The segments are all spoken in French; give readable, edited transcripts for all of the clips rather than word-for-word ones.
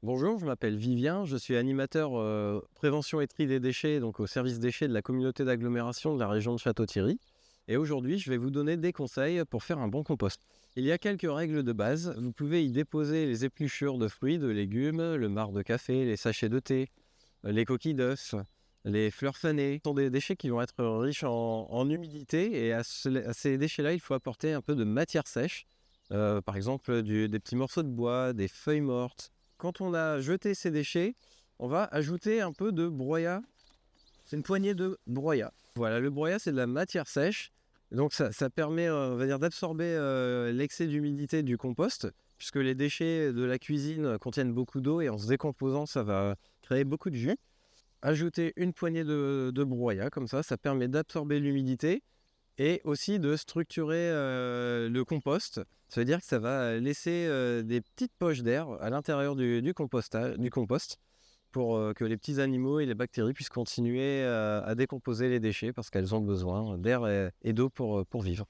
Bonjour, je m'appelle Vivien, je suis animateur prévention et tri des déchets donc au service déchets de la communauté d'agglomération de la région de Château-Thierry. Et aujourd'hui, je vais vous donner des conseils pour faire un bon compost. Il y a quelques règles de base. Vous pouvez y déposer les épluchures de fruits, de légumes, le marc de café, les sachets de thé, les coquilles d'œufs, les fleurs fanées. Ce sont des déchets qui vont être riches en humidité et à ces déchets-là, il faut apporter un peu de matière sèche. Par exemple, des petits morceaux de bois, des feuilles mortes. Quand on a jeté ces déchets, on va ajouter un peu de broyat. C'est une poignée de broyat. Voilà, le broyat, c'est de la matière sèche. Donc ça permet, on va dire, d'absorber l'excès d'humidité du compost, puisque les déchets de la cuisine contiennent beaucoup d'eau et en se décomposant, ça va créer beaucoup de jus. Ajouter une poignée de broyat, comme ça permet d'absorber l'humidité et aussi de structurer le compost. Ça veut dire que ça va laisser des petites poches d'air à l'intérieur du compost pour que les petits animaux et les bactéries puissent continuer à décomposer les déchets parce qu'elles ont besoin d'air et d'eau pour vivre.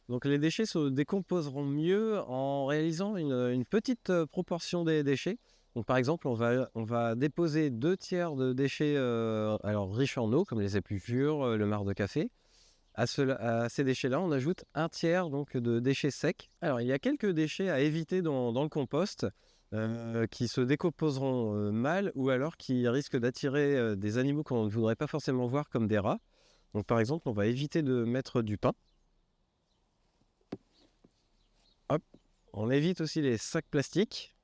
Donc les déchets se décomposeront mieux en réalisant une petite proportion des déchets. Donc par exemple, on va déposer 2 tiers de déchets alors riches en eau, comme les épluchures, le marc de café. À ces déchets-là, on ajoute 1 tiers donc, de déchets secs. Alors, il y a quelques déchets à éviter dans le compost qui se décomposeront mal ou alors qui risquent d'attirer des animaux qu'on ne voudrait pas forcément voir comme des rats. Donc, par exemple, on va éviter de mettre du pain. Hop. On évite aussi les sacs plastiques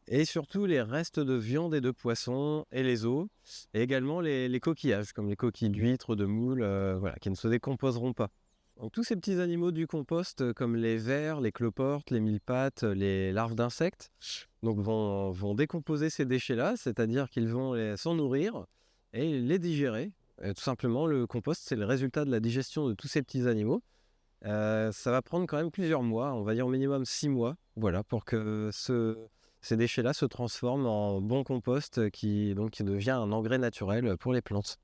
et surtout les restes de viande et de poisson et les os et également les coquillages comme les coquilles d'huîtres, de moules, voilà, qui ne se décomposeront pas. Donc, tous ces petits animaux du compost, comme les vers, les cloportes, les mille-pattes, les larves d'insectes, donc vont décomposer ces déchets-là, c'est-à-dire qu'ils vont s'en nourrir et les digérer. Tout simplement, le compost, c'est le résultat de la digestion de tous ces petits animaux. Ça va prendre quand même plusieurs mois, on va dire au minimum 6 mois, voilà, pour que ces déchets-là se transforment en bon compost qui devient un engrais naturel pour les plantes.